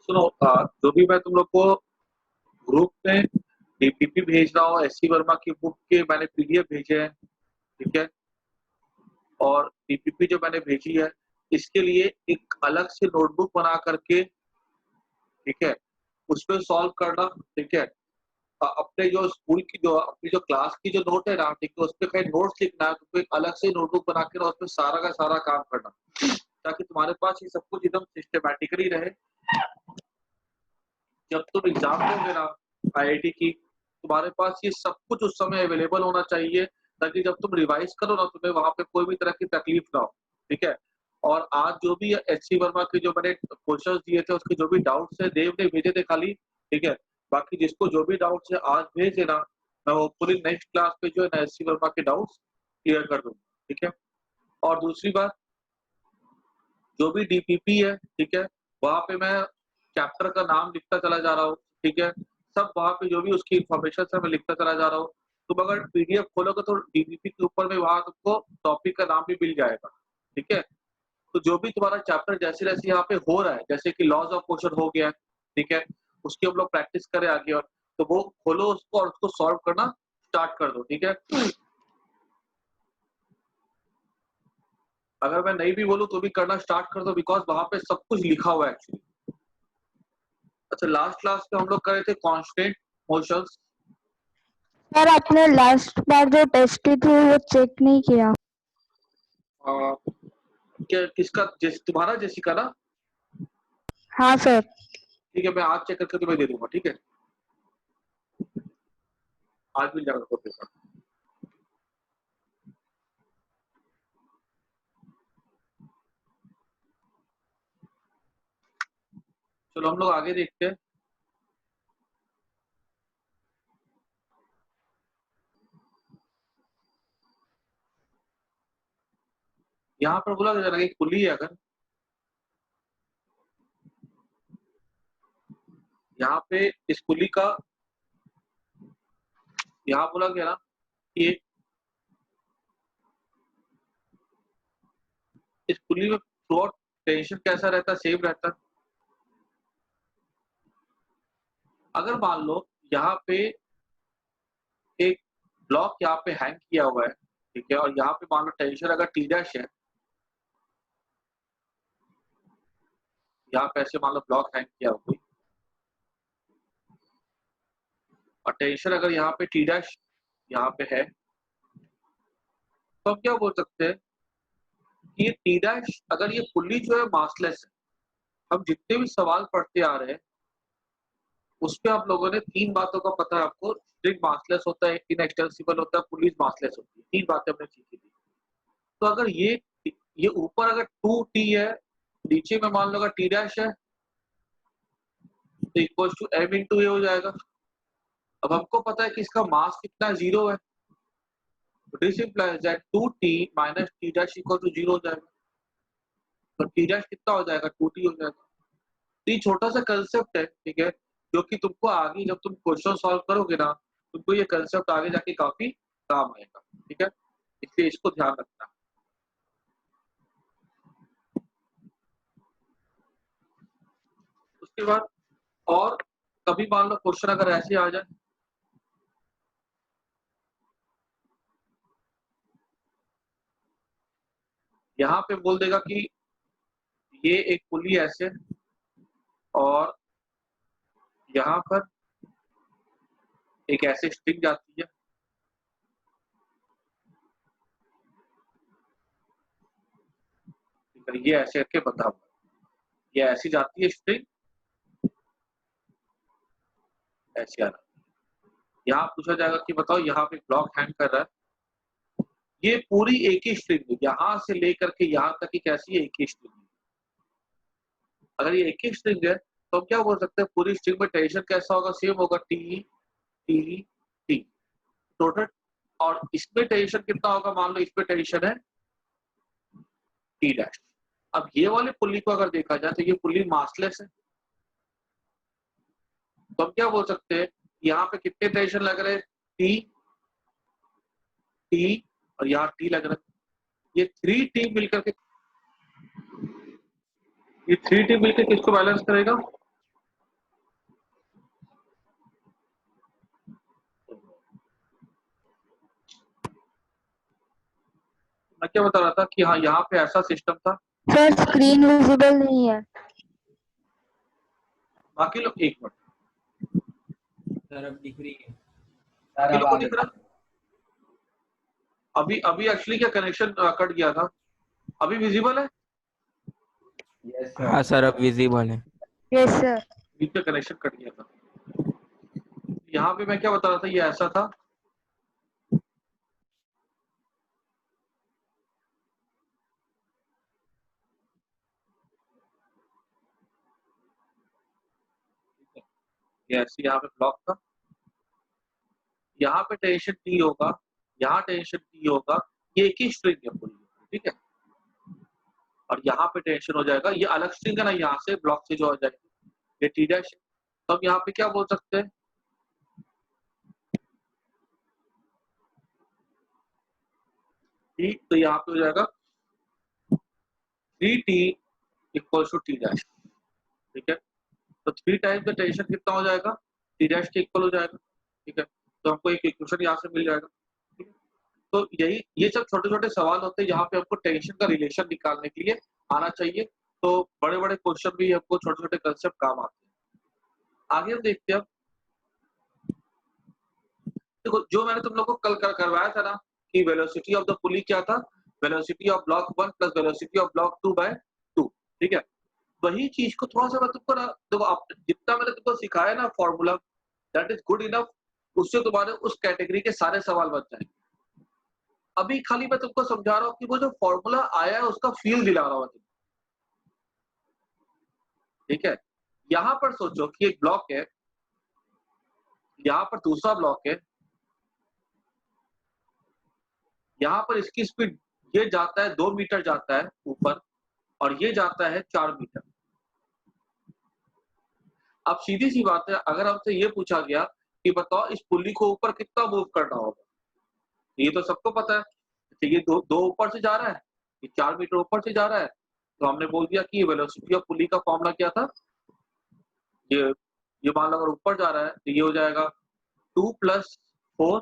सुनो, जो भी मैं तुम लोग को ग्रुप में डीपीपी भेज रहा हूँ, एससी वर्मा की बुक के मैंने पीडीएफ भेजे हैं, ठीक है। और डीपीपी जो मैंने भेजी है, इसके लिए एक अलग से नोटबुक बना करके, ठीक है, उसमें सॉल्व करना, ठीक है। अपने जो स्कूल की जो अपनी जो क्लास की जो नोट है ना, ठीक है, उसपे कहीं नोट्स लिखना है तो एक अलग से नोटबुक बना के ना उसमें सारा का सारा काम करना, ताकि तुम्हारे पास ये सब कुछ एकदम सिस्टमैटिकली रहे। जब तुम एग्जाम दोगे ना आईआईटी की, तुम्हारे पास ये सब कुछ उस समय अवेलेबल होना चाहिए, ताकि जब तुम रिवाइज करो ना, तुम्हें वहां पे कोई भी तरह की तकलीफ ना हो, ठीक है। और आज जो भी एचसी वर्मा के जो मैंने क्वेश्चंस दिए थे, उसके जो भी डाउट्स है देव ने भेजे थे खाली, ठीक है। बाकी जिसको जो भी डाउट्स है आज भेज देना, मैं वो पूरी नेक्स्ट क्लास पे जो है ना एचसी वर्मा के डाउट्स क्लियर कर दूंगा, ठीक है। और दूसरी बात, जो भी डीपीपी है, ठीक है, वहां पे मैं चैप्टर का नाम लिखता चला जा रहा हूँ, ठीक है। सब वहां पे जो भी उसकी इन्फॉर्मेशन है मैं लिखता चला जा रहा हूँ। तुम अगर पीडीएफ खोलोगे तो डीपीपी के ऊपर में वहां तुमको टॉपिक का नाम भी मिल जाएगा, ठीक है। तो जो भी तुम्हारा चैप्टर जैसे जैसे यहाँ पे हो रहा है, जैसे कि लॉज ऑफ मोशन हो गया, ठीक है, उसकी हम लोग प्रैक्टिस करें आगे, और तो वो खोलो उसको और उसको सॉल्व करना स्टार्ट कर दो, ठीक है। अगर मैं नहीं भी बोलूँ तो भी करना स्टार्ट कर दो, बिकॉज वहां पे सब कुछ लिखा हुआ है एक्चुअली। अच्छा, लास्ट क्लास में हम लोग कर रहे थे कांस्टेंट मोशंस। सर आपने लास्ट बार जो टेस्ट की थी वो चेक नहीं किया। क्या किसका? तुम्हारा जेसिका ना? हाँ सर। ठीक है, मैं आज चेक करके तुम्हें दे दूंगा, ठीक है। आज मिल जाएगा आपको पेपर। चलो हम लोग आगे देखते हैं। यहाँ पर बोला जरा एक पुली है, अगर यहाँ पे इस पुली का यहाँ बोला गया ना कि इस पुली में थ्रू टेंशन कैसा रहता है? सेम रहता है। अगर मान लो यहाँ पे एक ब्लॉक यहाँ पे हैंग किया हुआ है, ठीक है, और यहाँ पे मान लो टेंशन अगर टी डैश है, यहाँ पे ऐसे मान लो ब्लॉक हैंग किया हुआ है, और टेंशन अगर यहाँ पे टी डैश यहाँ पे है, तो हम क्या बोल सकते हैं कि ये टी डैश, अगर ये पुली जो है मासलेस है, हम जितने भी सवाल पढ़ते आ रहे हैं उसपे आप लोगों ने तीन बातों का पता है आपको। स्ट्रिंग मासलेस होता है, इनएक्सटेंसिबल होता है, पुलिस मासलेस होती है। तीन बातें हमने सीखी थी। तो अगर ये ऊपर अगर 2t है, नीचे में मान लो अगर टी डैश है, तो इक्वल टू m इंटू ए हो जाएगा। अब हमको पता है कि इसका मास कितना है, 0 है। This implies that 2t minus t dash equal to 0 हो जाएगा। तो टी डैश कितना हो जाएगा? 2t हो जाएगा। तो ये छोटा सा कंसेप्ट है, ठीक है, जो कि तुमको आगे जब तुम क्वेश्चन सॉल्व करोगे ना, तुमको ये कंसेप्ट आगे जाके काफी काम आएगा, ठीक है। इसलिए इसको ध्यान रखना। उसके बाद और कभी मान लो क्वेश्चन अगर ऐसे आ जाए, यहाँ पे बोल देगा कि ये एक पुली ऐसे, और यहाँ पर एक ऐसे स्ट्रिंग जाती है, ये ऐसे करके बंधा हुआ है, ये ऐसी जाती है स्ट्रिंग, ऐसे आ रहा है। यहाँ पूछा जाएगा कि बताओ यहाँ पे ब्लॉक हैंग कर रहा है, ये पूरी एक ही स्ट्रिंग है, यहाँ से लेकर के यहाँ तक की कैसी है? एक ही स्ट्रिंग है। अगर ये एक ही स्ट्रिंग है तो हम क्या बोल सकते हैं? पूरी स्ट्रिंग में टेंशन कैसा होगा? सेम होगा, टी टी टी टोटल। और इसमें टेंशन कितना होगा? मान लो इसमें टेंशन है टी डैश। अब ये वाली पुल्ली को अगर देखा जाए तो ये पुल्ली मासलेस है, तो हम क्या बोल सकते हैं? यहाँ पे कितने टेंशन लग रहे हैं? टी टी और यहाँ टी लग रहा है। ये 3t मिलकर के, ये 3t मिलकर किसको बैलेंस करेगा? मैं क्या बता रहा था कि हाँ यहाँ पे ऐसा सिस्टम था। सर स्क्रीन विजिबल नहीं है। बाकी लोग एक मिनट, सर अब दिख रही है। बाकी लोग को दिख रहा है? अभी अभी एक्चुअली क्या कनेक्शन कट गया था, अभी विजिबल है? हाँ सर अब विजिबल है। Yes sir. बीच में कनेक्शन कट गया था। यहाँ पे मैं क्या बता रहा था, ये ऐसा था, ये ऐसे यहाँ पे ब्लॉक था, यहाँ पे टेंशन टी होगा, यहाँ टेंशन टी होगा, ये एक ही स्ट्रिंग है पूरी, ठीक है। और यहाँ पे टेंशन हो जाएगा, ये अलग स्ट्रिंग है ना, यहाँ से ब्लॉक से जो हो जाएगी, ये टी डैश। तो हम यहाँ पे क्या बोल सकते हैं, टी, तो यहाँ पे हो जाएगा 3t equal to T dash, ठीक है। तो 3 टाइम्स द टेंशन कितना हो जाएगा, टी डैश के इक्वल हो जाएगा, ठीक है। तो हमको एक इक्वेशन यहाँ से मिल जाएगा, ठीक है। तो यही, ये सब छोटे छोटे सवाल होते हैं जहाँ पे हमको टेंशन का रिलेशन निकालने के लिए आना चाहिए। तो बड़े बड़े क्वेश्चन भी हमको छोटे छोटे कंसेप्ट काम आते हैं। आगे हम देखते हैं। देखो जो मैंने तुम लोग को कल करवाया था ना कि वेलोसिटी ऑफ द पुली क्या था, velocity of block 1 plus velocity of block 2 by 2, ठीक है। वही चीज को थोड़ा सा मैं तुमको ना, देखो जितना मैंने तुमको सिखाया ना formula, that is good enough, उससे तुम्हारे उस कैटेगरी के सारे सवाल बन जाएंगे। अभी खाली मैं तुमको समझा रहा हूँ कि वो जो फॉर्मूला आया है उसका फील दिला रहा हूँ, ठीक है। यहां पर सोचो कि एक ब्लॉक है, यहां पर दूसरा ब्लॉक है, यहां पर इसकी स्पीड, ये जाता है 2 मीटर जाता है ऊपर, और ये जाता है 4 मीटर। अब सीधी सी बात है, अगर हमसे ये पूछा गया कि बताओ इस पुल्ली को ऊपर कितना मूव करना होगा, ये तो सबको पता है, तो ये दो ऊपर से जा रहा है, ये 4 मीटर ऊपर से जा रहा है, तो हमने बोल दिया कि वेलोसिटी ऑफ पुल्ली का फॉर्मूला क्या था, ये ये मान लो अगर ऊपर जा रहा है तो ये हो जाएगा 2 + 4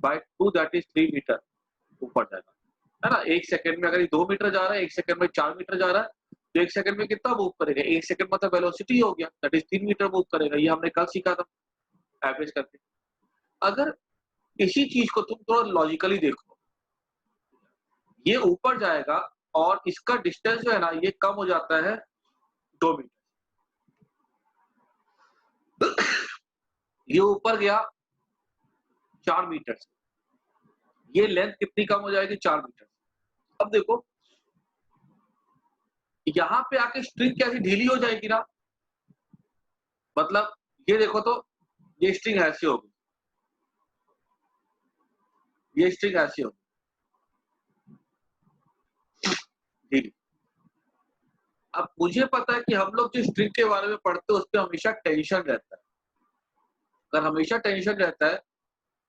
बाय 2 दैट इज 3 मीटर ऊपर जाएगा, है ना। एक सेकंड में अगर ये 2 मीटर जा रहा है, एक सेकंड में 4 मीटर जा रहा है, तो एक सेकंड में कितना मूव करेगा, एक सेकंड मतलब वेलोसिटी हो गया, दैट इज 3 मीटर मूव करेगा। ये हमने कल सीखा था एवरेज करके। अगर इसी चीज को तुम थोड़ा लॉजिकली देखो, ये ऊपर जाएगा और इसका डिस्टेंस जो है ना ये कम हो जाता है 2 मीटर, ये ऊपर गया 4 मीटर से, ये लेंथ कितनी कम हो जाएगी, 4 मीटर। अब देखो यहाँ पे आके स्ट्रिंग कैसी ढीली हो जाएगी ना, मतलब ये देखो तो ये स्ट्रिंग ऐसी होगी, ये स्ट्रिंग ऐसी होगी ढीली। अब मुझे पता है कि हम लोग जो स्ट्रिंग के बारे में पढ़ते हैं उस पर हमेशा टेंशन रहता है। अगर हमेशा टेंशन रहता है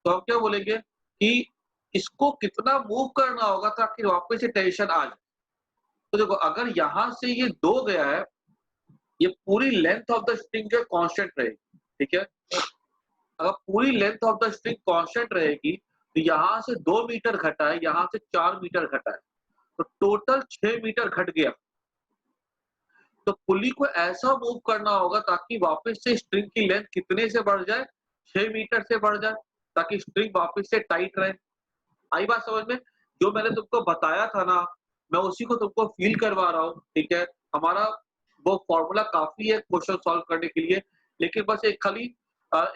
तो हम क्या बोलेंगे कि इसको कितना मूव करना होगा ताकि वापस से टेंशन आ जाए। तो देखो अगर यहां से ये 2 गया है, ये पूरी लेंथ ऑफ द स्ट्रिंग जो कांस्टेंट रहेगी, ठीक है। अगर पूरी length of the string constant रहेगी तो यहाँ से 2 मीटर घटा है, यहाँ से 4 मीटर घटा है, तो टोटल 6 मीटर घट गया। तो पुली को ऐसा मूव करना होगा ताकि वापस से स्ट्रिंग की लेंथ कितने से बढ़ जाए, 6 मीटर से बढ़ जाए, ताकि स्ट्रिंग वापस से टाइट रहे। आई बात समझ में? जो मैंने तुमको बताया था ना, मैं उसी को तुमको फील करवा रहा हूँ, ठीक है। हमारा वो फॉर्मूला काफी है क्वेश्चन सॉल्व करने के लिए, लेकिन बस एक खाली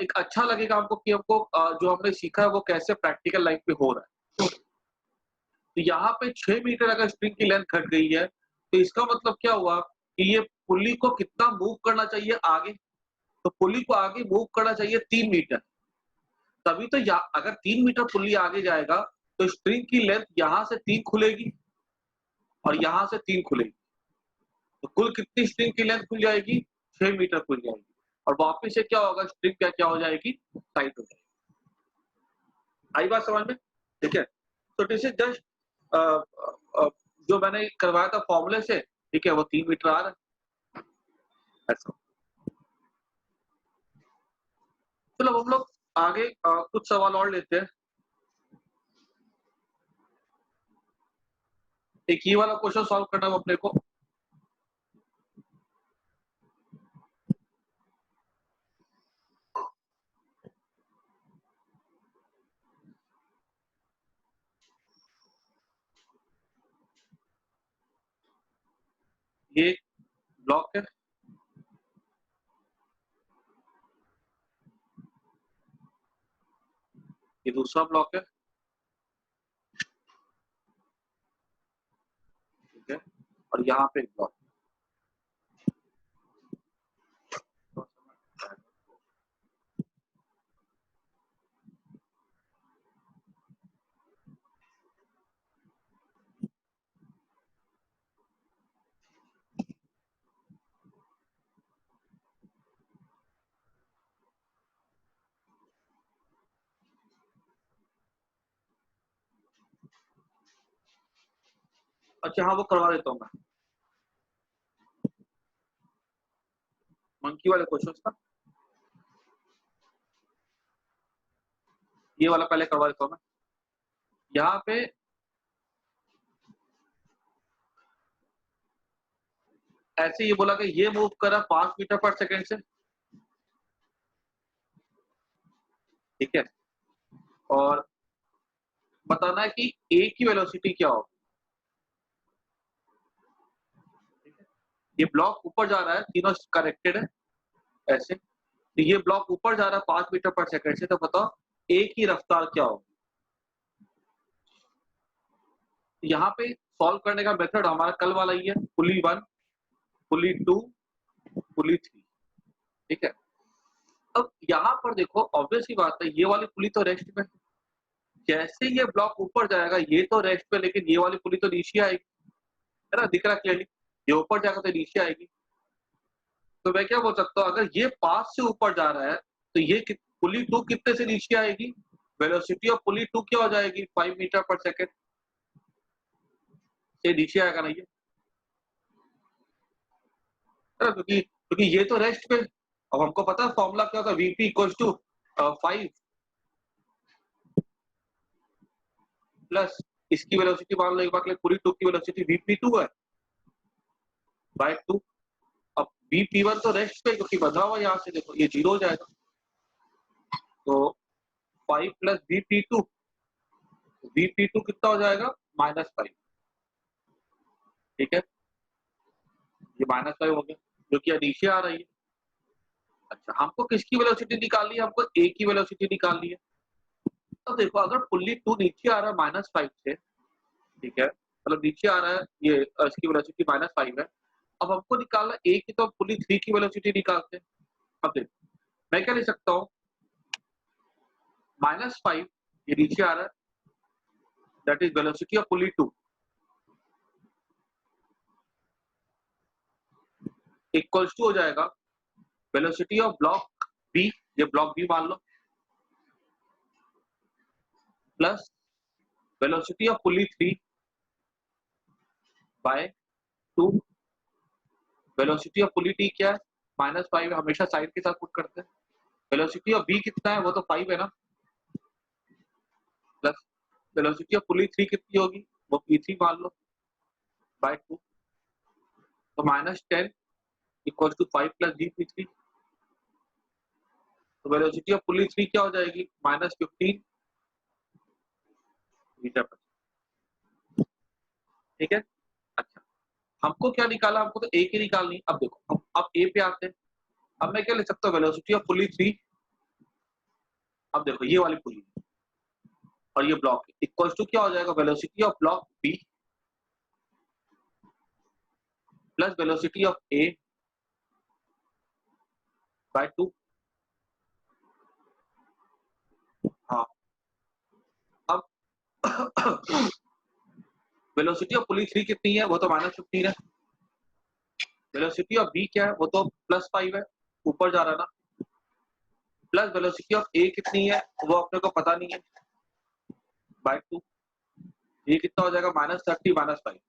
एक अच्छा लगेगा हमको कि हमको जो हमने सीखा है वो कैसे प्रैक्टिकल लाइफ में हो रहा है। तो यहाँ पे 6 मीटर अगर स्ट्रिंग की लेंथ घट गई है, तो इसका मतलब क्या हुआ कि ये पुली को कितना मूव करना चाहिए आगे, तो पुली को आगे मूव करना चाहिए 3 मीटर। तभी तो अगर 3 मीटर पुली आगे जाएगा तो स्ट्रिंग की लेंथ यहाँ से 3 खुलेगी और यहाँ से 3 खुलेगी, तो कुल कितनी स्ट्रिंग की लेंथ खुल जाएगी, 6 मीटर खुल जाएगी। और वापस से क्या होगा, स्ट्रिंग क्या हो जाएगी, टाइट हो जाएगी। आई बात समझ में? ठीक है। तो दिस इज जस्ट जो मैंने करवाया था फॉर्मूले से, ठीक है, वो 3 मीटर आ रहा है ऐसा। चलो हम लोग आगे कुछ सवाल और लेते हैं। एक ये वाला क्वेश्चन सॉल्व करना है अपने को। ये ब्लॉक है, ये दूसरा ब्लॉक है, ठीक है, और यहाँ पे एक ब्लॉक। अच्छा हाँ, वो करवा देता हूँ मैं, मंकी वाले क्वेश्चन का ये वाला पहले करवा देता हूँ मैं। यहाँ पे ऐसे ये बोला कि ये मूव करा 5 मीटर पर सेकेंड से, ठीक है, और बताना है कि ए की वेलोसिटी क्या हो। ये ब्लॉक ऊपर जा रहा है, तीनों कनेक्टेड है ऐसे, तो ये ब्लॉक ऊपर जा रहा है 5 मीटर पर सेकेंड से, तो बताओ ए की रफ्तार क्या होगी। यहाँ पे सॉल्व करने का मेथड हमारा कल वाला ही है, पुली 1, पुली 2, पुली 3, ठीक है। अब यहाँ पर देखो ऑब्वियस ही बात है, ये वाली पुली तो रेस्ट में, जैसे ये ब्लॉक ऊपर जाएगा ये तो रेस्ट पे, लेकिन ये वाली पुली तो नीचे आएगी, है ना, दिख रहा क्लियरली, ये ऊपर जाएगा तो नीचे आएगी। तो मैं क्या बोल सकता हूँ, अगर ये 5 से ऊपर जा रहा है तो ये पुली 2 कितने से नीचे आएगी, वेलोसिटी ऑफ पुली 2 क्या हो जाएगी, 5 मीटर पर सेकेंड से नीचे आएगा ना ये, है ना, क्योंकि ये तो रेस्ट पे। अब हमको पता है फॉर्मूला क्या होता है, वीपी इक्वल टू 5 प्लस इसकी वेलोसिटी मान लो एक बार के लिए, पूरी 2 की वेलोसिटी vp2 है बाय 2। अब vp1 तो रेस्ट पे क्योंकि बंधा हुआ, यहाँ से देखो ये 0 हो जाएगा, तो 5 प्लस vp2, vp2 कितना हो जाएगा, -5, ठीक है, ये -5 हो गया, जो कि नीचे आ रही है। अच्छा हमको किसकी वेलोसिटी निकालनी है, हमको ए की वेलोसिटी निकालनी है। तो देखो अगर पुल्ली 2 नीचे आ रहा है -5 से, ठीक है, मतलब नीचे आ रहा है, ये इसकी वेलोसिटी -5 है, अब हमको निकालना ए की, तो पुल्ली 3 की वेलोसिटी निकालते हैं। अब देखो मैं क्या लिख सकता हूँ, -5 ये नीचे आ रहा है, that is velocity of pulley 2 equals to हो जाएगा वेलोसिटी ऑफ ब्लॉक बी, ये ब्लॉक बी मान लो, plus velocity of pulley 3 by 2, velocity of pulley T क्या है, -5 है, हमेशा साइड के साथ पुट करते हैं, वेलोसिटी ऑफ बी कितना है, वो तो 5 है ना, प्लस वेलोसिटी ऑफ पुल्ली 3 कितनी होगी, वो p3 मान लो बाय 2, तो -10 इक्वल टू 5 प्लस dp3, तो वेलोसिटी ऑफ पुल्ली 3 क्या हो जाएगी, -15 मीटर पर, ठीक है। अच्छा हमको क्या निकाला, हमको तो ए की निकालनी। अब देखो हम अब ए पे आते हैं, अब मैं क्या ले सकता हूँ, वेलोसिटी ऑफ पुल्ली 3, अब देखो ये वाली पुल्ली और ये ब्लॉक इक्वल टू क्या हो जाएगा, velocity of block B plus velocity of A by 2। हाँ अब वेलोसिटी ऑफ पुल्ली 3 कितनी है, वो तो -15 है, वेलोसिटी ऑफ बी क्या है, वो तो +5 है, ऊपर जा रहा है ना, प्लस वेलोसिटी ऑफ ए कितनी है, वो अपने को पता नहीं है, बाय 2, ये कितना हो जाएगा, -30 -5,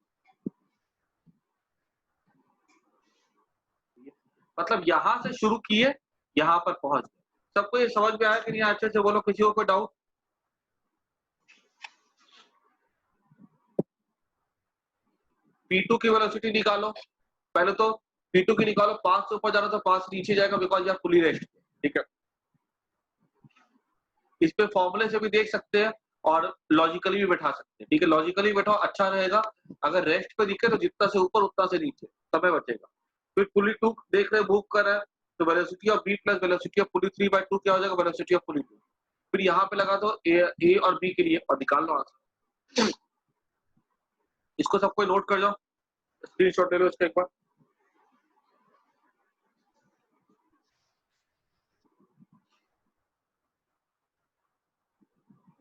मतलब यहां से शुरू किए यहां पर पहुंच गए। सबको ये समझ में आया कि नहीं, अच्छे से बोलो, किसी को कोई डाउट। P2 की वेलोसिटी निकालो। पहले तो P2 की निकालो, 5 से ऊपर जाना तो 5 से नीचे जाएगा बिकॉज यह फुली रेस्ट, ठीक है। इस पे फॉर्मूले से भी देख सकते हैं और लॉजिकली भी बैठा सकते हैं, ठीक है। लॉजिकली बैठाओ अच्छा रहेगा, अगर रेस्ट पे दिखे तो जितना से ऊपर उतना से नीचे समय बचेगा। फिर फुली 2 देख रहे मूव कर रहा है तो velocity of b plus velocity of pulley 3/2 क्या हो जाएगा, वेलोसिटी ऑफ फुली 2। फिर यहाँ पे लगा दो ए और बी के लिए और निकाल लो आंसर। इसको सबको नोट कर जाओ, स्क्रीनशॉट ले लो इसका एक बार।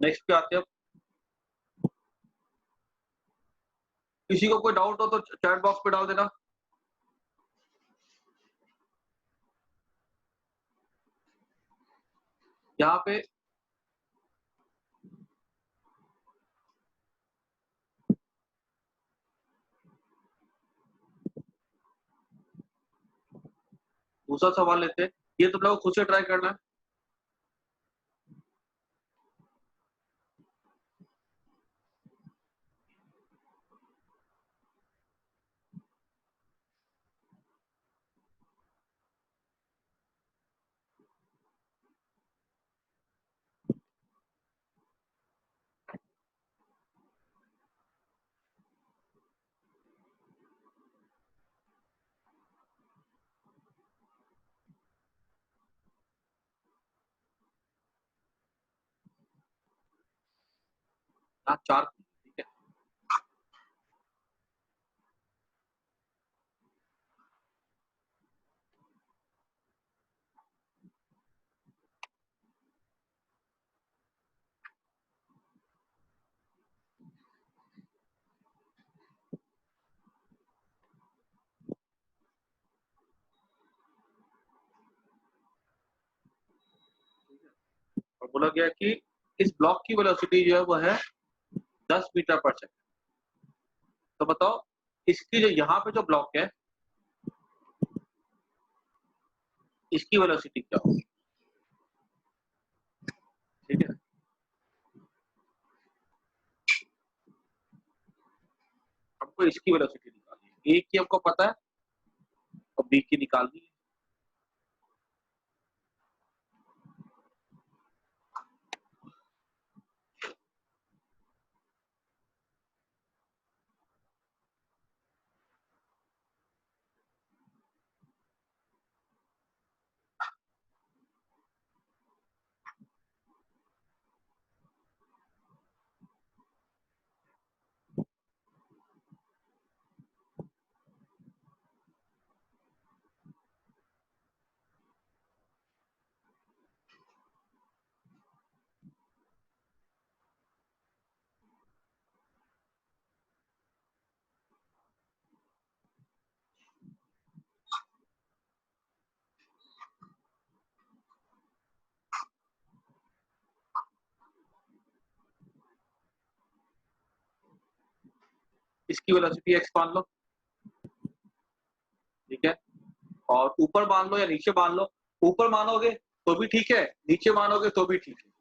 नेक्स्ट पे आते हैं। किसी को कोई डाउट हो तो चैट बॉक्स पे डाल देना। यहाँ पे दूसरा सवाल लेते हैं, ये तुम लोग खुद से ट्राई करना है। यहाँ 4, ठीक है। और बोला गया कि इस ब्लॉक की वेलोसिटी जो है वो है 10 मीटर पर सेकंड। तो बताओ इसकी जो यहाँ पे जो ब्लॉक है इसकी वेलोसिटी क्या होगी, ठीक है। हमको इसकी वेलोसिटी निकालनी है, ए की हमको पता है और बी की निकालनी है। इसकी वेलोसिटी एक्स मान लो, ठीक है। और ऊपर मान लो या नीचे मान लो, ऊपर मानोगे तो भी ठीक है, नीचे मानोगे तो भी ठीक है।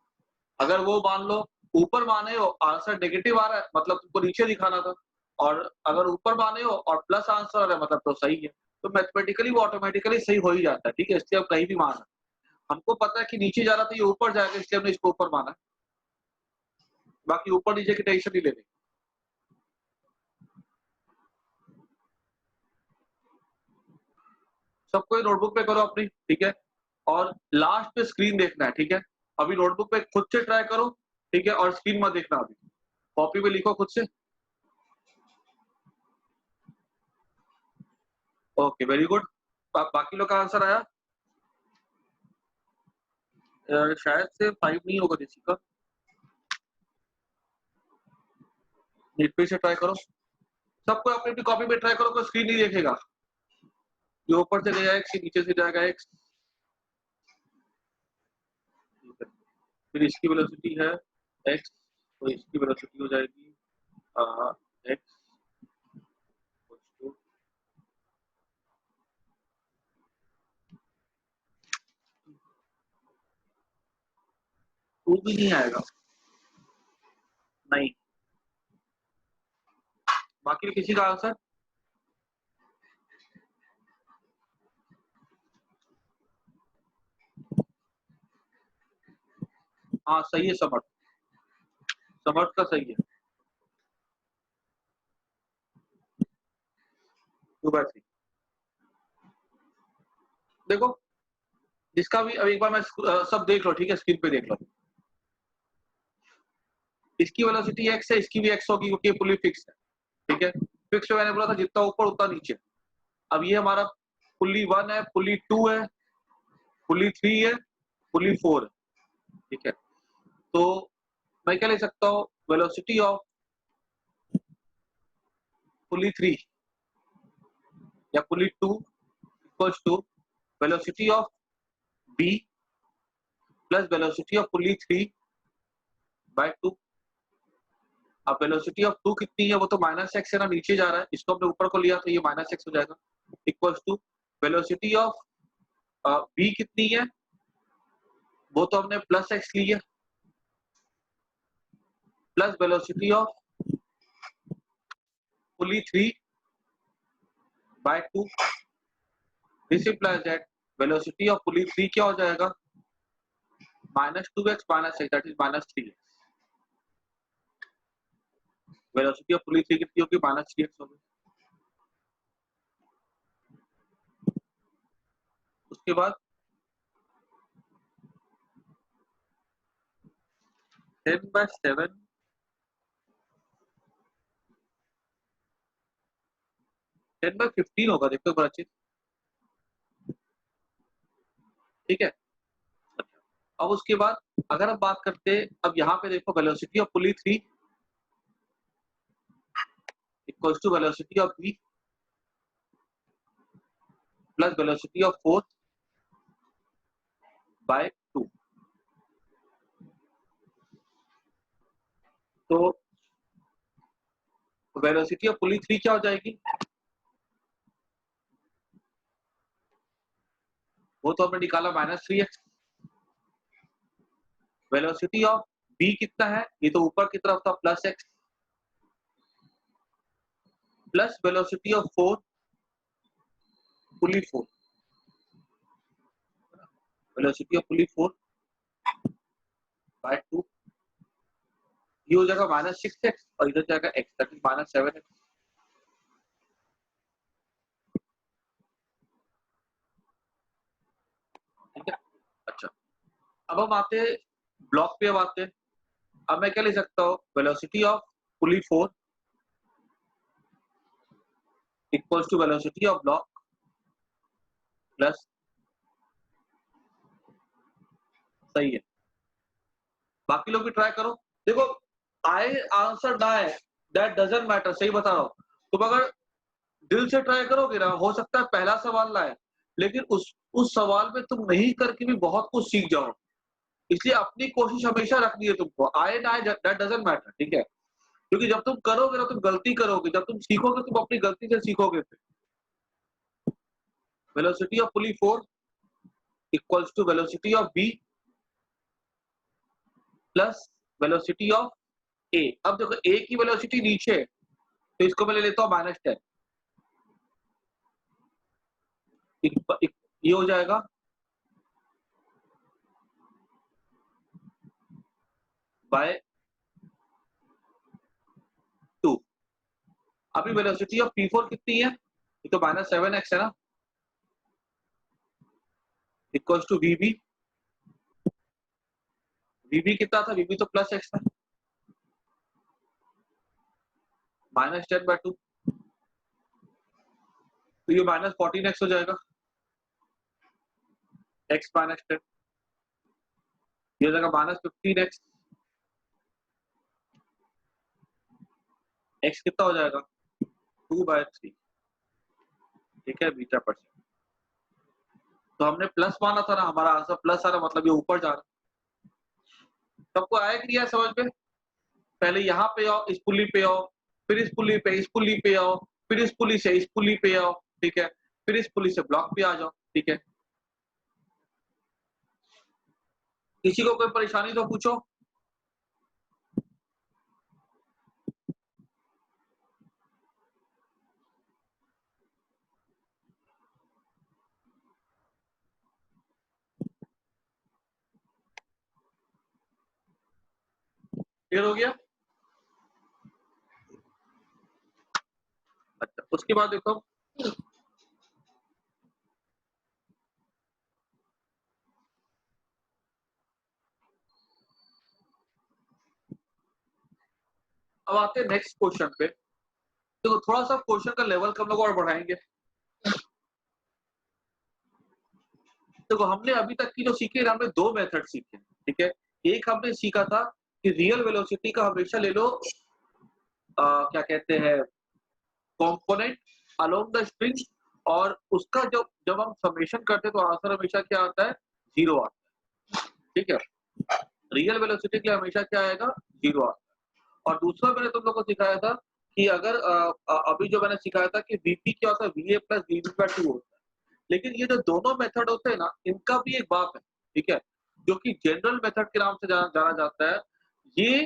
अगर वो मान लो ऊपर माने हो आंसर नेगेटिव आ रहा है मतलब तुमको नीचे दिखाना था, और अगर ऊपर माने हो और प्लस आंसर आ रहा है मतलब तो सही है। तो मैथमेटिकली वो ऑटोमेटिकली सही हो ही जाता है, ठीक है। इसलिए आप कहीं भी माना, हमको पता है कि नीचे जा रहा था ये ऊपर जाएगा इसलिए हमने इसको ऊपर माना, बाकी ऊपर नीचे की टेंशन नहीं लेनी। सबको नोटबुक पे करो अपनी, ठीक है। और लास्ट पे स्क्रीन देखना है, ठीक है। अभी नोटबुक पे खुद से ट्राई करो, ठीक है, और स्क्रीन मत देखना, अभी कॉपी पे लिखो खुद से। Okay very good. बाकी लोग का आंसर आया? शायद से 5 नहीं होगा किसी का। नेट पे से ट्राई करो, सबको अपनी अपनी कॉपी पे ट्राई करो, कोई स्क्रीन नहीं देखेगा। ये ऊपर से गया एक्स, नीचे से जाएगा एक्स, फिर इसकी वेलोसिटी है एक्स, तो इसकी वेलोसिटी हो जाएगी एक्स, टू भी नहीं आएगा, नहीं। बाकी किसी का आंसर? हाँ सही है, समर्थ, समर्थ का सही है, 2/3। देखो इसका भी अब एक बार मैं सब देख लो, ठीक है, स्क्रीन पे देख लो। इसकी वेलोसिटी x है, इसकी भी x होगी क्योंकि ये पुली फिक्स है, ठीक है। फिक्स मैंने बोला था जितना ऊपर उतना नीचे। अब ये हमारा पुली 1 है, पुली 2 है, पुली 3 है, पुली 4 है, ठीक है। तो मैं क्या ले सकता हूँ, वेलोसिटी ऑफ पुली 3 या pulley 2 equals to velocity of b plus velocity of pulley 3/2। अब वेलोसिटी ऑफ 2 कितनी है, वो तो -x है ना, नीचे जा रहा है, इसको हमने ऊपर को लिया तो ये -x हो जाएगा, equals to velocity of b कितनी है, वो तो हमने +x ली है, plus velocity of pulley 3/2। This implies that velocity of pulley 3 क्या हो जाएगा, -2x -x, that is -3x। Velocity of pulley 3 कितनी होगी, -3x होगी। उसके बाद 10/7 10/15 होगा, देखो बड़ा अच्छे, ठीक है। अब उसके बाद अगर हम बात करते हैं, अब यहाँ पे देखो velocity of pulley 3 equals to velocity of b plus velocity of 4/2। तो वेलोसिटी ऑफ पुली 3 क्या हो जाएगी, वो तो हमने निकाला -3x। वेलोसिटी ऑफ b कितना है, ये तो ऊपर की तरफ था, +x plus velocity of 4 pulley 4, velocity of पुली 4/2, ये हो जाएगा -6x और इधर जाएगा x, दैट इज -7x। ठीक है, अच्छा। अब हम आते हैं ब्लॉक पे, अब आते हैं। अब मैं क्या ले सकता हूँ, velocity of pulley 4 equals to velocity of block plus, सही है। बाकी लोग भी ट्राई करो, देखो आए आंसर ना है, दैट डजंट मैटर, सही बता रहा हूँ। तुम अगर दिल से ट्राई करोगे ना, हो सकता है पहला सवाल ना आए, लेकिन उस सवाल में तुम नहीं करके भी बहुत कुछ सीख जाओ। इसलिए अपनी कोशिश हमेशा रखनी है तुमको, आए ना आए दैट डजंट मैटर, ठीक है। क्योंकि जब तुम करोगे ना, तुम गलती करोगे, जब तुम सीखोगे तुम अपनी गलती से सीखोगे। Velocity of pulley 4 equals to velocity of b plus velocity of a। अब देखो a की वेलोसिटी नीचे है, तो इसको मैं ले लेता हूँ -10, ये हो जाएगा बाय 2। अभी वेलोसिटी ऑफ p4 कितनी है, ये तो -7x है ना, इक्वल्स टू vb। vb कितना था, vb तो +x था, -10/2, तो ये -14x हो जाएगा, x -10, ये हो जाएगा -15x। x कितना हो जाएगा, 2/3, ठीक है, बीटा%। तो हमने प्लस माना था ना, हमारा आंसर प्लस आ रहा, मतलब ये ऊपर जा रहा। सबको आया कि नहीं आया समझ में, पहले यहाँ पे आओ, इस पुली पे आओ, फिर इस पुली पे, इस पुली पे आओ, फिर इस पुली से इस पुली पे आओ, ठीक है, फिर इस पुली से ब्लॉक पे आ जाओ, ठीक है। किसी को कोई परेशानी तो पूछो। क्लियर हो गया? अच्छा, उसके बाद देखो अब आते हैं नेक्स्ट क्वेश्चन पे। तो थोड़ा सा क्वेश्चन का लेवल हम लोग और बढ़ाएंगे। देखो हमने अभी तक की जो सीखे हमने दो मेथड सीखे, ठीक है। एक हमने सीखा था कि रियल वेलोसिटी का हमेशा ले लो क्या कहते हैं कंपोनेंट अलोंग द स्ट्रिंग, और उसका जब जब हम समेशन करते हैं तो आंसर हमेशा क्या आता है, 0 आता है, ठीक है। रियल वेलोसिटी के लिए हमेशा क्या आएगा, 0 आता है। और दूसरा मैंने तुम लोग को सिखाया था कि अगर अभी जो मैंने सिखाया था कि वीपी क्या होता है, वीए प्लस वीबी/2 होता है। लेकिन ये जो दोनों मेथड होते हैं ना, इनका भी एक बाप है, ठीक है, जो कि जनरल मेथड के नाम से जाना जाता है। ये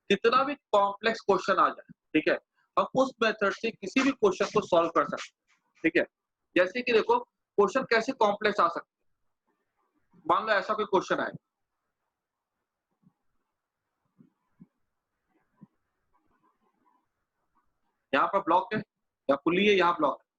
कितना भी कॉम्प्लेक्स क्वेश्चन आ जाए, ठीक है, हम उस मेथड से किसी भी क्वेश्चन को सॉल्व कर सकते हैं, ठीक है। जैसे कि देखो क्वेश्चन कैसे कॉम्प्लेक्स आ सकते हैं। मान लो ऐसा कोई क्वेश्चन आए, यहाँ पर ब्लॉक है या पुली है, यहाँ ब्लॉक है।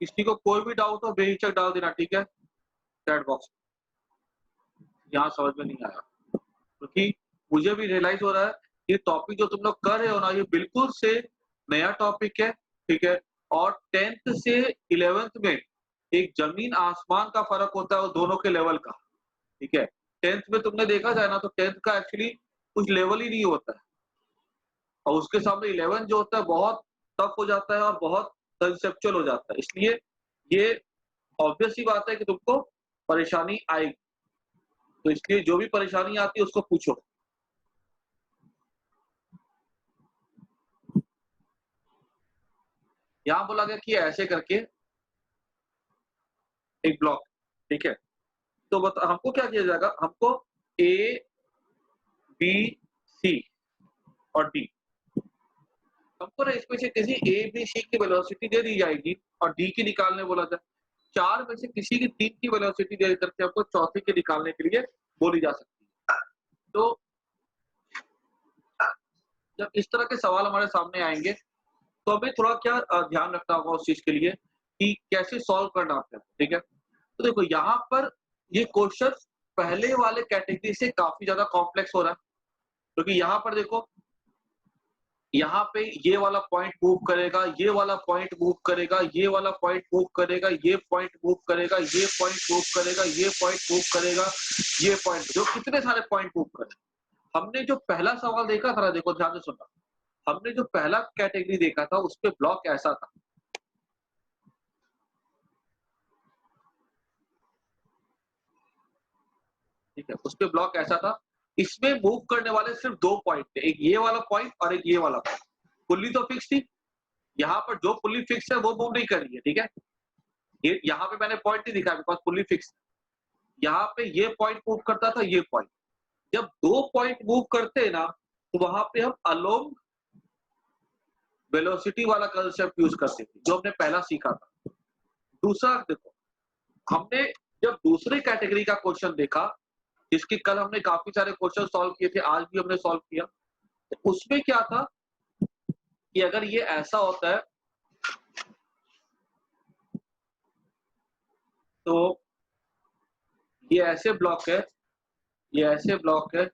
किसी को कोई भी डाउट हो बेहिचक डाल देना, ठीक है, चैट बॉक्स। यहाँ समझ में नहीं आया क्योंकि मुझे भी रियलाइज हो रहा है ये टॉपिक जो तुम लोग कर रहे हो ना, ये बिल्कुल से नया टॉपिक है, ठीक है। और 10th से 11th में एक जमीन आसमान का फर्क होता है वो दोनों के लेवल का, ठीक है। 10th में तुमने देखा जाए ना तो 10th का एक्चुअली कुछ लेवल ही नहीं होता है, और उसके सामने 11 जो होता है बहुत टफ हो जाता है और बहुत कंसेप्चुअल हो जाता है। इसलिए ये ऑब्वियस ही बात है कि तुमको परेशानी आएगी, तो इसलिए जो भी परेशानी आती है उसको पूछो। यहाँ बोला गया कि ऐसे करके एक ब्लॉक, ठीक है। तो बता हमको क्या किया जाएगा, हमको ए बी सी और डी, हमको ना इसमें से किसी ए बी सी की वेलोसिटी दे दी जाएगी और डी की निकालने बोला जाए। चार में से किसी की 3 की वेलोसिटी दे करके हमको चौथी की निकालने के लिए बोली जा सकती है। तो जब इस तरह के सवाल हमारे सामने आएंगे तो हमें थोड़ा क्या ध्यान रखना होगा उस चीज के लिए कि कैसे सॉल्व करना है, ठीक है। तो देखो यहाँ पर ये क्वेश्चन पहले वाले कैटेगरी से काफी ज्यादा कॉम्प्लेक्स हो रहा है, क्योंकि यहाँ पर देखो यहाँ पे ये वाला पॉइंट मूव करेगा, ये वाला पॉइंट मूव करेगा, ये वाला पॉइंट मूव करेगा, ये पॉइंट मूव करेगा, ये पॉइंट मूव करेगा, ये पॉइंट मूव करेगा, ये पॉइंट, जो कितने सारे पॉइंट मूव करेगा। हमने जो पहला सवाल देखा था ना, देखो ध्यान से सुनना, हमने जो पहला कैटेगरी देखा था उस पे ब्लॉक ऐसा था, ठीक है, उस पे ब्लॉक ऐसा था। इसमें मूव करने वाले सिर्फ 2 पॉइंट थे, एक ये वाला पॉइंट और एक ये वाला पॉइंट। पुल्ली तो फिक्स थी, यहाँ पर जो पुल्ली फिक्स है वो मूव नहीं कर रही है, ठीक है। ये यहाँ पे मैंने पॉइंट नहीं दिखाया बिकॉज पुल्ली फिक्स। यहाँ पे ये पॉइंट मूव करता था, ये पॉइंट। जब 2 पॉइंट मूव करते हैं ना तो वहां पे हम अलोंग वेलोसिटी वाला कंसेप्ट यूज करते थे, जो हमने पहला सीखा था। दूसरा देखो, हमने जब दूसरी कैटेगरी का क्वेश्चन देखा, जिसकी कल हमने काफी सारे क्वेश्चन सॉल्व किए थे, आज भी हमने सॉल्व किया, तो उसमें क्या था कि अगर ये ऐसा होता है तो ये ऐसे ब्लॉक है, ये ऐसे ब्लॉक है,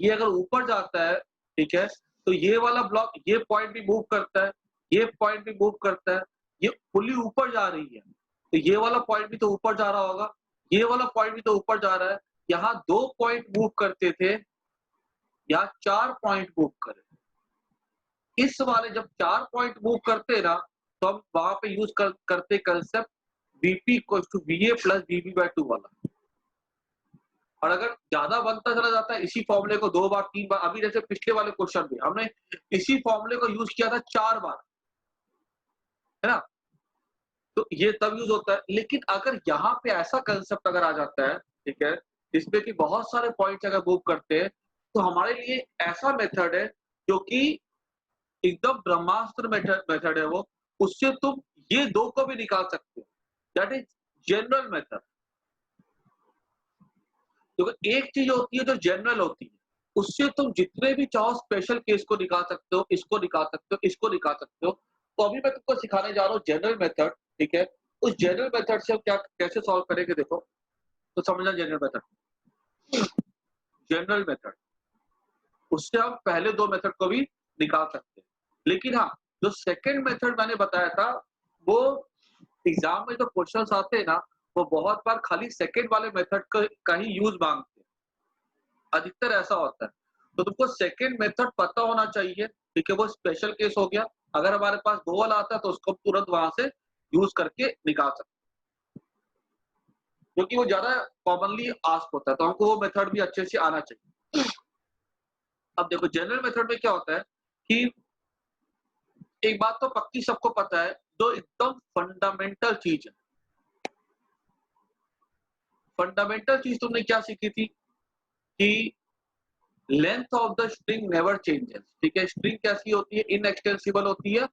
ये अगर ऊपर जाता है, ठीक है, तो ये वाला ब्लॉक, ये पॉइंट भी मूव करता है, ये पॉइंट भी मूव करता है, ये पुली ऊपर जा रही है, तो ये वाला पॉइंट भी तो ऊपर जा रहा होगा, ये वाला पॉइंट भी तो ऊपर जा रहा है। यहाँ 2 पॉइंट मूव करते थे, यहाँ 4 पॉइंट मूव करे। इस वाले जब 4 पॉइंट मूव करते ना तो हम वहां पे यूज करते concept VP equals to VA plus वीबी/2 वाला। और अगर ज्यादा बनता चला जाता है, इसी फॉर्मूले को 2 बार 3 बार, अभी जैसे पिछले वाले क्वेश्चन में हमने इसी फॉर्मूले को यूज किया था 4 बार, है ना। तो ये तब यूज होता है। लेकिन अगर यहाँ पे ऐसा कंसेप्ट अगर आ जाता है, ठीक है, जिसपे कि बहुत सारे पॉइंट्स अगर मूव करते हैं, तो हमारे लिए ऐसा मेथड है जो कि एकदम ब्रह्मास्त्र मेथड है वो। उससे तुम ये 2 को भी निकाल सकते हो। That is general method. तो एक चीज होती है जो जनरल होती है, उससे तुम जितने भी चाहो स्पेशल केस को निकाल सकते हो, इसको निकाल सकते हो, इसको निकाल सकते हो। तो अभी मैं तुमको सिखाने जा रहा हूँ जनरल मेथड, ठीक है। उस जनरल मेथड से हम क्या कैसे सॉल्व करेंगे देखो, तो समझना जनरल मेथड। जनरल मेथड उससे हम पहले दो मेथड को भी निकाल सकते हैं, लेकिन हाँ, जो सेकंड मेथड मैंने बताया था, वो एग्जाम में जो क्वेश्चंस आते हैं ना, वो बहुत बार खाली सेकंड वाले मेथड का ही यूज मांगते हैं, अधिकतर ऐसा होता है। तो तुमको सेकंड मेथड पता होना चाहिए, ठीक है। वो स्पेशल केस हो गया, अगर हमारे पास वो वाला आता है तो उसको तुरंत वहां से यूज करके निकाल सकते हैं, क्योंकि वो ज्यादा कॉमनली आस्क होता है, तो हमको वो मेथड भी अच्छे से आना चाहिए। अब देखो जनरल मेथड में क्या होता है कि एक बात तो पक्की सबको पता है, जो एकदम फंडामेंटल चीज है। फंडामेंटल चीज तुमने क्या सीखी थी कि length of the string never changes, ठीक है। स्ट्रिंग कैसी होती है, इनएक्सटेंसिबल होती है।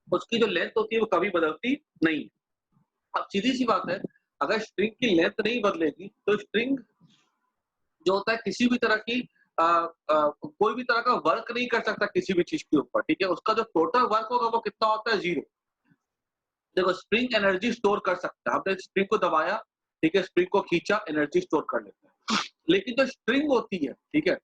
उसकी जो लेंथ होती है वो कभी बदलती नहीं है। अब सीधी सी बात है, अगर स्ट्रिंग की लेंथ नहीं बदलेगी तो स्ट्रिंग जो होता है किसी भी तरह की कोई भी तरह का वर्क नहीं कर सकता किसी भी चीज के ऊपर, ठीक है। उसका जो टोटल वर्क होगा वो कितना होता है, 0। देखो स्प्रिंग एनर्जी स्टोर कर सकता है, हमने स्प्रिंग को दबाया, ठीक है, स्प्रिंग को खींचा, एनर्जी स्टोर कर लेता है। लेकिन जो स्ट्रिंग होती है, ठीक है,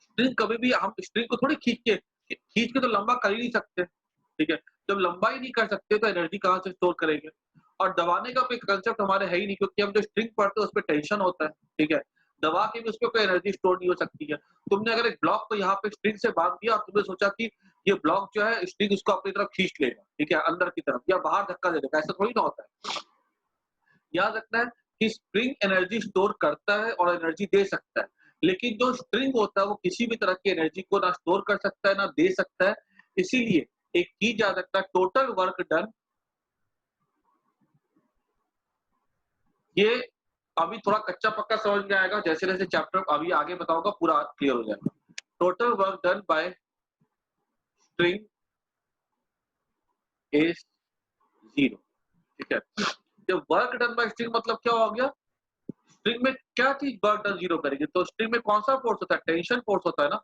स्ट्रिंग कभी भी हम स्ट्रिंग को थोड़ी खींच के तो लंबा कर ही नहीं सकते, ठीक है। जब लंबा ही नहीं कर सकते तो एनर्जी कहाँ से स्टोर करेंगे। और दबाने का कोई कंसेप्ट हमारे है ही नहीं, क्योंकि हम जो स्ट्रिंग पढ़ते हैं उसमें टेंशन होता है, ठीक है। दबा के भी उसमें कोई एनर्जी स्टोर नहीं हो सकती है। तुमने अगर एक ब्लॉक को यहाँ पे स्ट्रिंग से बांध दिया और तुमने सोचा कि ये ब्लॉक जो है स्ट्रिंग उसको अपनी तरफ खींच लेगा, ठीक है, अंदर की तरफ या बाहर धक्का दे देगा, ऐसा थोड़ी ना होता है। याद रखना है कि स्प्रिंग एनर्जी स्टोर करता है और एनर्जी दे सकता है, लेकिन जो स्ट्रिंग होता है वो किसी भी तरह की एनर्जी को ना स्टोर कर सकता है ना दे सकता है। इसीलिए एक चीज याद रखना, टोटल वर्क डन, ये अभी थोड़ा कच्चा पक्का समझ में आएगा, जैसे जैसे चैप्टर अभी आगे बताऊंगा पूरा क्लियर हो जाएगा। Total work done by string is 0, ठीक है। जब वर्क डन बाय स्ट्रिंग मतलब क्या हो गया, स्ट्रिंग में क्या चीज वर्क डन 0 करेगी, तो स्ट्रिंग में कौन सा फोर्स होता है, टेंशन फोर्स होता है ना,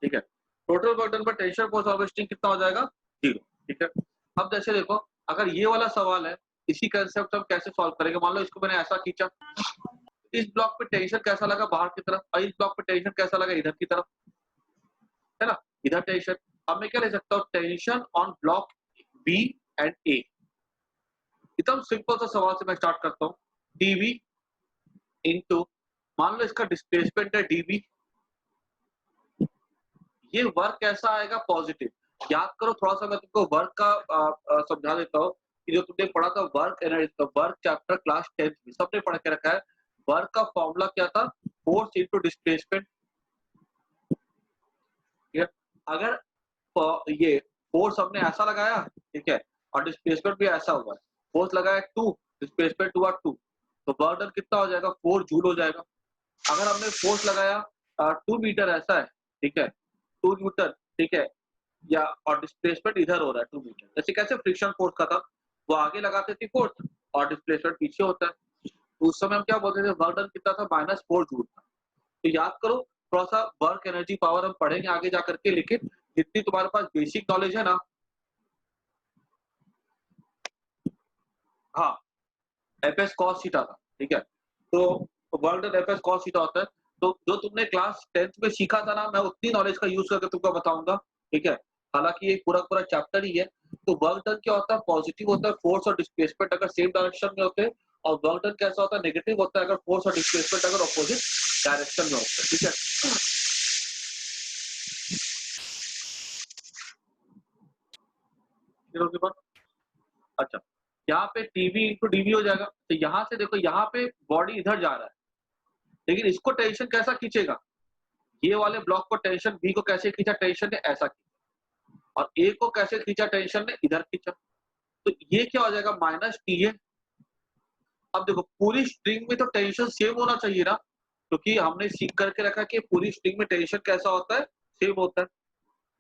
ठीक है। Total work done by tension force और स्ट्रिंग कितना हो जाएगा, 0, ठीक है। अब जैसे देखो, अगर ये वाला सवाल है, इसी कंसेप्ट हम कैसे सॉल्व करेंगे। मान लो इसको मैंने ऐसा खींचा, इस ब्लॉक पे टेंशन कैसा लगा बाहर की तरफ, और इस ब्लॉक पे टेंशन कैसा लगा इधर की तरफ, है ना, इधर टेंशन। अब मैं क्या ले सकता हूँ, tension on block B and A. एकदम सिंपल सा सवाल से मैं स्टार्ट करता हूँ, डीवी इनटू, मान लो इसका डिस्प्लेसमेंट है डीबी, ये वर्क कैसा आएगा, पॉजिटिव। याद करो थोड़ा सा, मैं तुमको वर्क का समझा देता हूँ कि जो तुमने पढ़ा था work energy, work chapter class 10th में सबने पढ़ के रखा है। वर्क का फॉर्मूला क्या था, फोर्स इनटू डिस्प्लेसमेंट, ठीक है। अगर ये फोर्स हमने ऐसा लगाया, ठीक है, और डिस्प्लेसमेंट भी ऐसा हुआ है, फोर्स लगाया 2, डिस्प्लेसमेंट हुआ 2, तो वर्क डन कितना हो जाएगा, 4 जूल हो जाएगा। अगर हमने फोर्स लगाया 2 मीटर ऐसा है, ठीक है, 2 न्यूटन, ठीक है, या और डिस्प्लेसमेंट इधर हो रहा है 2 मीटर, जैसे कैसे फ्रिक्शन फोर्स का था, वो आगे लगाते थे फोर्स और डिस्प्लेसमेंट पीछे होता है। तो उस समय हम क्या बोलते थे, वर्क डन कितना था, -4 जूल था। तो याद करो, थोड़ा सा वर्क एनर्जी पावर हम पढ़ेंगे आगे जा करके, लेकिन जितनी तुम्हारे पास बेसिक नॉलेज है ना, हाँ, एफएस कॉस थीटा था, ठीक है। तो work done FS cos theta होता है। तो जो तुमने क्लास 10th में सीखा था ना, मैं उतनी नॉलेज का यूज करके तुमको बताऊंगा, ठीक है। हालांकि ये पूरा पूरा चैप्टर ही है। तो वर्क डन क्या होता है, पॉजिटिव होता है, फोर्स और डिस्प्लेसमेंट अगर सेम डायरेक्शन में होते हैं, और वर्क डन कैसा होता है, नेगेटिव होता है अगर फोर्स और डिस्प्लेसमेंट अगर अपोजिट डायरेक्शन में होते हैं, ठीक है। अच्छा, यहाँ पे टीवी इंटू डीवी हो जाएगा। तो यहाँ से देखो, यहाँ पे बॉडी इधर जा रहा है, लेकिन इसको टेंशन कैसा खींचेगा, ये वाले ब्लॉक को टेंशन, बी को कैसे खींचा टेंशन ने, ऐसा खींचा, और ए को कैसे खींचा टेंशन ने, इधर खींचा। तो ये क्या हो जाएगा, -TA। अब देखो पूरी स्ट्रिंग में तो टेंशन सेम होना चाहिए ना, क्योंकि हमने सीख करके रखा कि पूरी स्ट्रिंग में टेंशन कैसा होता है, सेम होता है,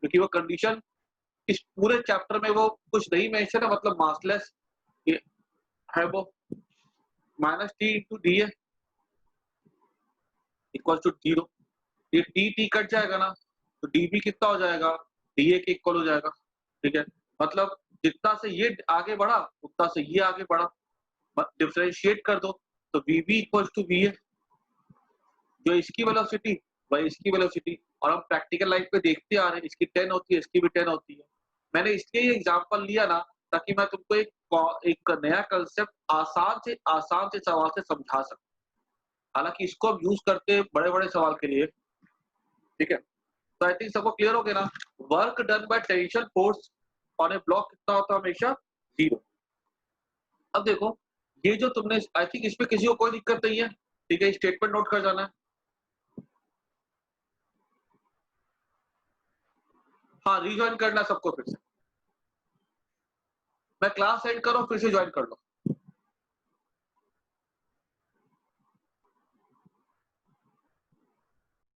क्योंकि वो कंडीशन इस पूरे चैप्टर में वो कुछ नहीं मेंशन है, मतलब मासलेस है वो -t × dA इक्वल टू 0। ये t कट जाएगा ना, तो dB कितना हो जाएगा, dA के इक्वल हो जाएगा। ठीक है, मतलब जितना से ये आगे बढ़ा उतना से ये आगे बढ़ा, डिफरेंशिएट कर दो तो VB इक्वल टू VA, जो इसकी वेलोसिटी वही इसकी वेलोसिटी। और हम प्रैक्टिकल लाइफ में देखते आ रहे हैं, इसकी 10 होती है, इसकी भी 10 होती है। मैंने इसलिए ये एग्जांपल लिया ना, ताकि मैं तुमको एक नया कंसेप्ट आसान से सवाल से समझा सकूं। हालांकि इसको हम यूज करते हैं बड़े-बड़े सवाल के लिए। ठीक है, तो आई थिंक सबको क्लियर हो गया ना। Work done by tension force on A block कितना होता है, हमेशा 0। अब देखो, ये जो तुमने, आई थिंक इसमें किसी को कोई दिक्कत नहीं है। ठीक है, स्टेटमेंट नोट कर जाना है। हाँ, रीजॉइन करना है सबको फिर से। मैं क्लास एंड करूं, फिर से ज्वाइन कर लो।